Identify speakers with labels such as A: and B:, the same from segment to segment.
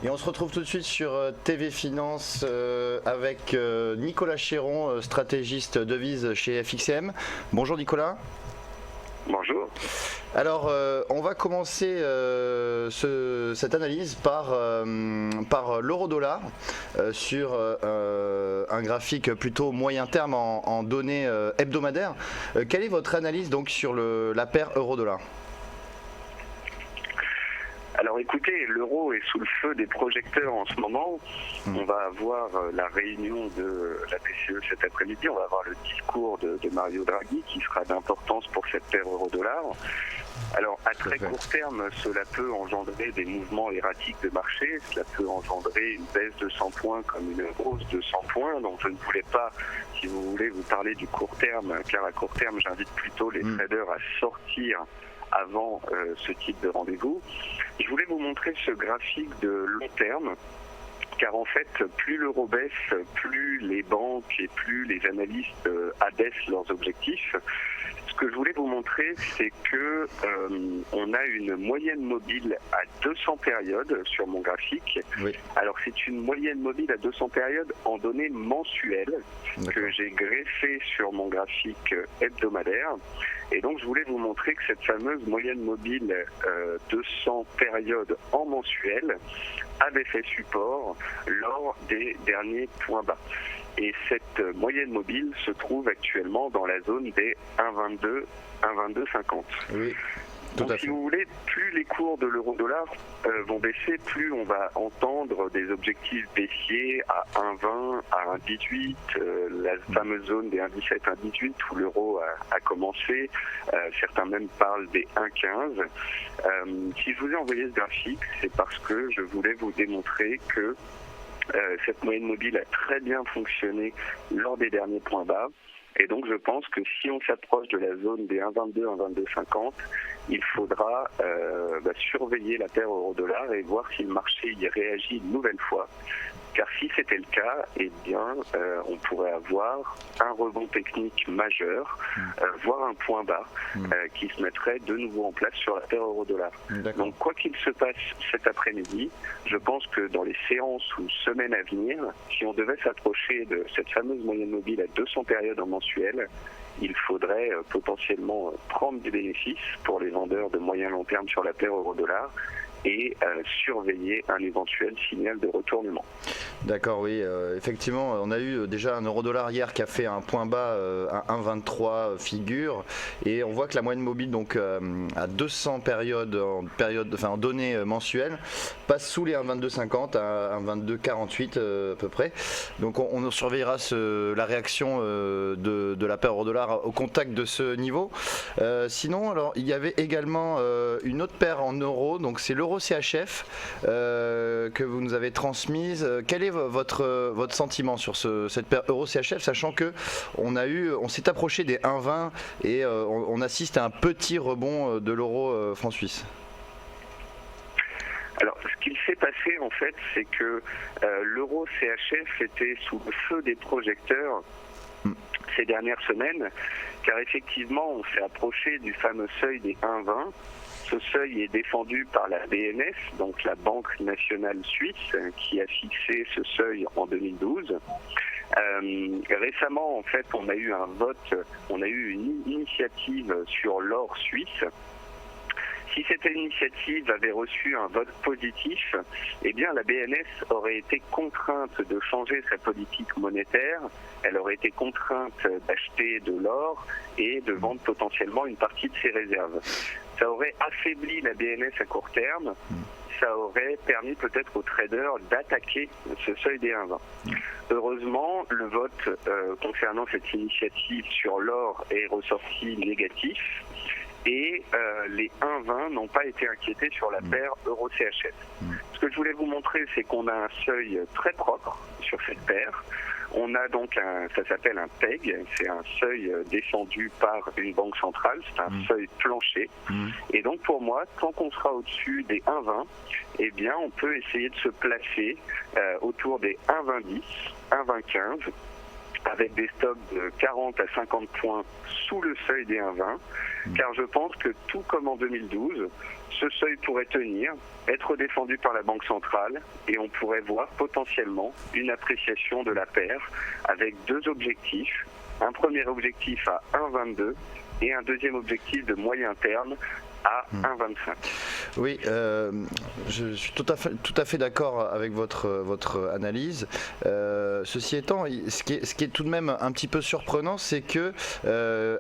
A: Et on se retrouve tout de suite sur TV Finance avec Nicolas Chéron, stratégiste devise chez FXCM. Bonjour Nicolas.
B: Bonjour.
A: Alors, on va commencer cette analyse par l'euro-dollar sur un graphique plutôt moyen terme en données hebdomadaires. Quelle est votre analyse donc sur la paire euro-dollar ?
B: Alors écoutez, l'euro est sous le feu des projecteurs en ce moment. On va avoir la réunion de la BCE cet après-midi, on va avoir le discours de Mario Draghi qui sera d'importance pour cette paire euro-dollar. Alors à très court terme, cela peut engendrer des mouvements erratiques de marché, cela peut engendrer une baisse de 100 points comme une hausse de 100 points. Donc je ne voulais pas, si vous voulez, vous parler du court terme, car à court terme j'invite plutôt les traders à sortir avant ce type de rendez-vous. Je voulais vous montrer ce graphique de long terme, car en fait, plus l'euro baisse, plus les banques et plus les analystes abaissent leurs objectifs. Ce que je voulais vous montrer, c'est que on a une moyenne mobile à 200 périodes sur mon graphique. Oui. Alors c'est une moyenne mobile à 200 périodes en données mensuelles que j'ai greffée sur mon graphique hebdomadaire. Et donc je voulais vous montrer que cette fameuse moyenne mobile 200 périodes en mensuel avait fait support lors des derniers points bas. Et cette moyenne mobile se trouve actuellement dans la zone des 1,22, 1,2250. Oui, donc si vous voulez, plus les cours de l'euro-dollar vont baisser, plus on va entendre des objectifs baissiers à 1,20, à 1,18, la fameuse zone des 1,17, 1,18 où l'euro a commencé. Certains même parlent des 1,15. Si je vous ai envoyé ce graphique, c'est parce que je voulais vous démontrer que cette moyenne mobile a très bien fonctionné lors des derniers points bas. Et donc je pense que si on s'approche de la zone des 1,22, 1,2250, il faudra surveiller la paire euro-dollar et voir si le marché y réagit une nouvelle fois. Car si c'était le cas, eh bien, on pourrait avoir un rebond technique majeur, voire un point bas, qui se mettrait de nouveau en place sur la paire euro-dollar. Donc, quoi qu'il se passe cet après-midi, je pense que dans les séances ou semaines à venir, si on devait s'approcher de cette fameuse moyenne mobile à 200 périodes en mensuel, il faudrait potentiellement prendre des bénéfices pour les vendeurs de moyen long terme sur la paire euro-dollar et surveiller un éventuel signal de retournement.
A: D'accord, oui, effectivement, on a eu déjà un euro-dollar hier qui a fait un point bas à 1,23 figure, et on voit que la moyenne mobile donc à 200 périodes en données mensuelles passe sous les 1,2250 à 1,2248 à peu près. Donc on surveillera la réaction de la paire euro-dollar au contact de ce niveau. Sinon, alors il y avait également une autre paire en euros, donc c'est l'euro CHF que vous nous avez transmise. Quel est votre sentiment sur cette paire euro CHF, sachant que on s'est approché des 1,20 et on assiste à un petit rebond de l'euro franc suisse?
B: Alors, ce qu'il s'est passé en fait, c'est que l'euro CHF était sous le feu des projecteurs ces dernières semaines, car effectivement, on s'est approché du fameux seuil des 1,20. Ce seuil est défendu par la BNS, donc la Banque nationale suisse, qui a fixé ce seuil en 2012. Récemment, en fait, on a eu un vote, on a eu une initiative sur l'or suisse. Si cette initiative avait reçu un vote positif, eh bien la BNS aurait été contrainte de changer sa politique monétaire, elle aurait été contrainte d'acheter de l'or et de vendre potentiellement une partie de ses réserves. Ça aurait affaibli la BNS à court terme, ça aurait permis peut-être aux traders d'attaquer ce seuil des 1,20. Heureusement, le vote concernant cette initiative sur l'or est ressorti négatif. Et les 1,20 n'ont pas été inquiétés sur la paire euro-CHF. Ce que je voulais vous montrer, c'est qu'on a un seuil très propre sur cette paire. On a donc ça s'appelle un PEG, c'est un seuil défendu par une banque centrale, c'est un seuil plancher. Et donc pour moi, tant qu'on sera au-dessus des 1,20, eh bien on peut essayer de se placer autour des 1,2010, 1,2015, avec des stocks de 40 à 50 points sous le seuil des 1,20, car je pense que tout comme en 2012, ce seuil pourrait tenir, être défendu par la Banque centrale, et on pourrait voir potentiellement une appréciation de la paire avec deux objectifs. Un premier objectif à 1,22 et un deuxième objectif de moyen terme à 1,25.
A: Oui, je suis tout à fait d'accord avec votre analyse. Ceci étant, ce qui est tout de même un petit peu surprenant, c'est que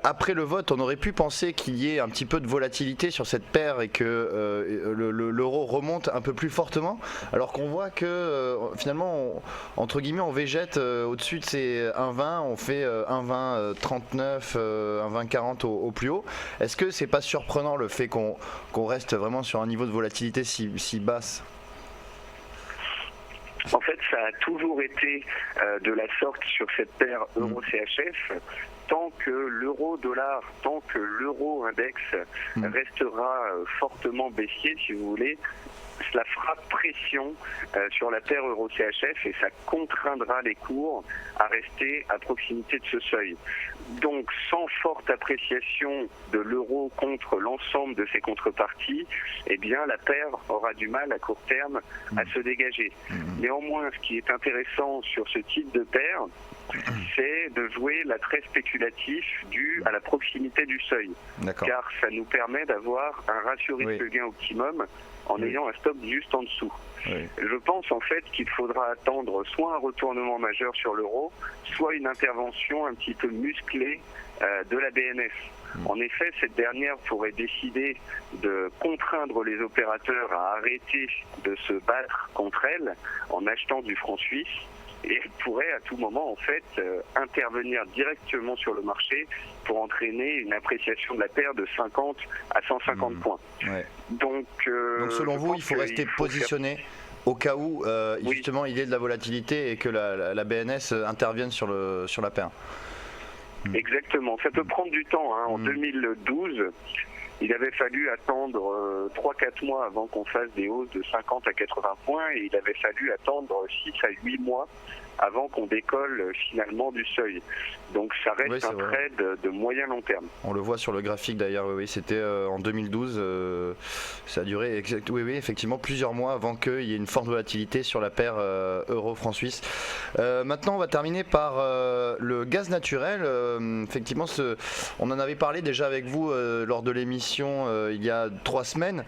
A: après le vote, on aurait pu penser qu'il y ait un petit peu de volatilité sur cette paire et que l'euro remonte un peu plus fortement, alors qu'on voit que finalement, entre guillemets, on végète au-dessus de ces 1,20, on fait 1,20,39, 1,20,40 au plus haut. Est-ce que c'est pas surprenant le fait qu'on reste vraiment sur un niveau de volatilité si basse?
B: En fait, ça a toujours été de la sorte sur cette paire euro-CHF. Tant que l'euro-dollar, tant que l'euro-index restera fortement baissier, si vous voulez, cela fera pression sur la paire euro-CHF et ça contraindra les cours à rester à proximité de ce seuil. Donc, sans forte appréciation de l'euro contre l'ensemble de ses contreparties, eh bien, la paire aura du mal à court terme à se dégager. Néanmoins, ce qui est intéressant sur ce type de paire, c'est de jouer l'attrait spéculatif dû à la proximité du seuil. Car ça nous permet d'avoir un ratio risque-gain optimum en ayant un stop juste en dessous. Je pense en fait qu'il faudra attendre soit un retournement majeur sur l'euro, soit une intervention un petit peu musclée de la BNS. En effet, cette dernière pourrait décider de contraindre les opérateurs à arrêter de se battre contre elle en achetant du franc suisse. Et elle pourrait à tout moment en fait intervenir directement sur le marché pour entraîner une appréciation de la paire de 50 à 150 points. Donc
A: selon vous, il faut rester positionné au cas où justement il y ait de la volatilité et que la BNS intervienne sur la paire.
B: Exactement, ça peut prendre du temps. En 2012, il avait fallu attendre 3-4 mois avant qu'on fasse des hausses de 50 à 80 points et il avait fallu attendre 6 à 8 mois avant qu'on décolle finalement du seuil. Donc ça reste un trade de moyen long terme. On
A: le voit sur le graphique d'ailleurs, c'était en 2012, ça a duré effectivement plusieurs mois avant qu'il y ait une forte volatilité sur la paire euro-franc suisse. Maintenant on va terminer par le gaz naturel. Effectivement, on en avait parlé déjà avec vous lors de l'émission il y a 3 semaines.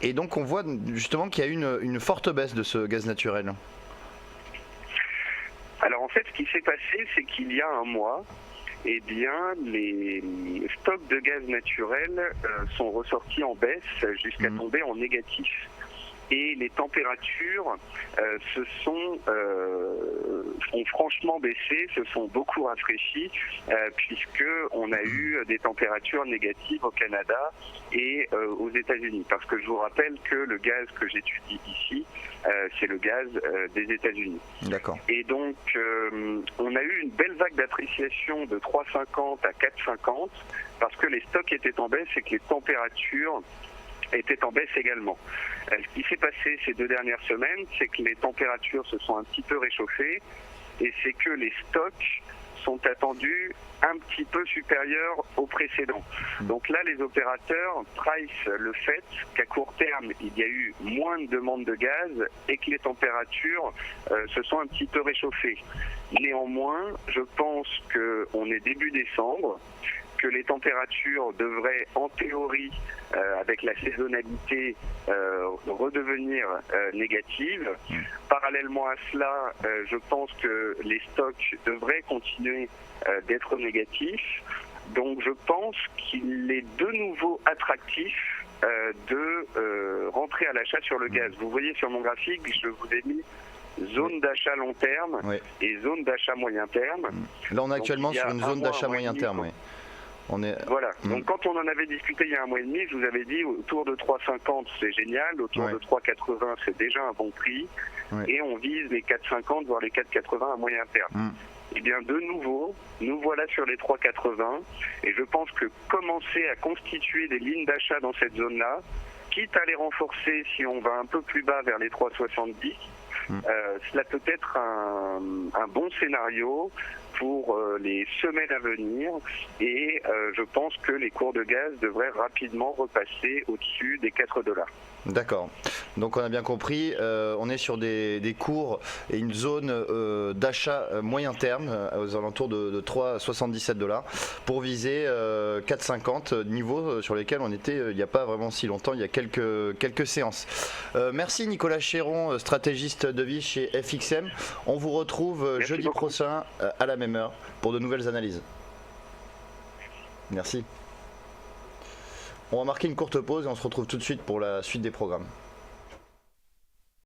A: Et donc on voit justement qu'il y a eu une forte baisse de ce gaz naturel.
B: Alors en fait, ce qui s'est passé, c'est qu'il y a un mois, eh bien, les stocks de gaz naturel sont ressortis en baisse jusqu'à tomber en négatif. Et les températures ont franchement baissé, se sont beaucoup rafraîchies, puisque on a eu des températures négatives au Canada et aux États-Unis. Parce que je vous rappelle que le gaz que j'étudie ici, c'est le gaz des États-Unis.
A: D'accord.
B: Et donc, on a eu une belle vague d'appréciation de 3,50 à 4,50 parce que les stocks étaient en baisse et que les températures étaient en baisse également. Ce qui s'est passé ces 2 dernières semaines, c'est que les températures se sont un petit peu réchauffées et c'est que les stocks sont attendus un petit peu supérieurs aux précédents. Donc là, les opérateurs pricent le fait qu'à court terme, il y a eu moins de demande de gaz et que les températures se sont un petit peu réchauffées. Néanmoins, je pense qu'on est début décembre, que les températures devraient, en théorie, avec la saisonnalité, redevenir négatives. Parallèlement à cela, je pense que les stocks devraient continuer d'être négatifs. Donc je pense qu'il est de nouveau attractif de rentrer à l'achat sur le gaz. Vous voyez sur mon graphique, je vous ai mis zone d'achat long terme et zone d'achat moyen terme.
A: Là on est actuellement sur une zone d'achat moyen terme.
B: Voilà, donc quand on en avait discuté il y a un mois et demi, je vous avais dit autour de 3,50 c'est génial, autour de 3,80 c'est déjà un bon prix, et on vise les 4,50 voire les 4,80 à moyen terme. Et bien de nouveau, nous voilà sur les 3,80 et je pense que commencer à constituer des lignes d'achat dans cette zone-là, quitte à les renforcer si on va un peu plus bas vers les 3,70, cela peut être un bon scénario pour les semaines à venir et je pense que les cours de gaz devraient rapidement repasser au-dessus des 4 $.
A: D'accord. Donc on a bien compris, on est sur des cours et une zone d'achat moyen terme aux alentours de 3,77 $ pour viser 4,50 niveaux sur lesquels on était il n'y a pas vraiment si longtemps, il y a quelques séances. Merci Nicolas Chéron, stratégiste de vie chez FXM. On vous retrouve jeudi prochain à la même heure pour de nouvelles analyses. Merci. On va marquer une courte pause et on se retrouve tout de suite pour la suite des programmes.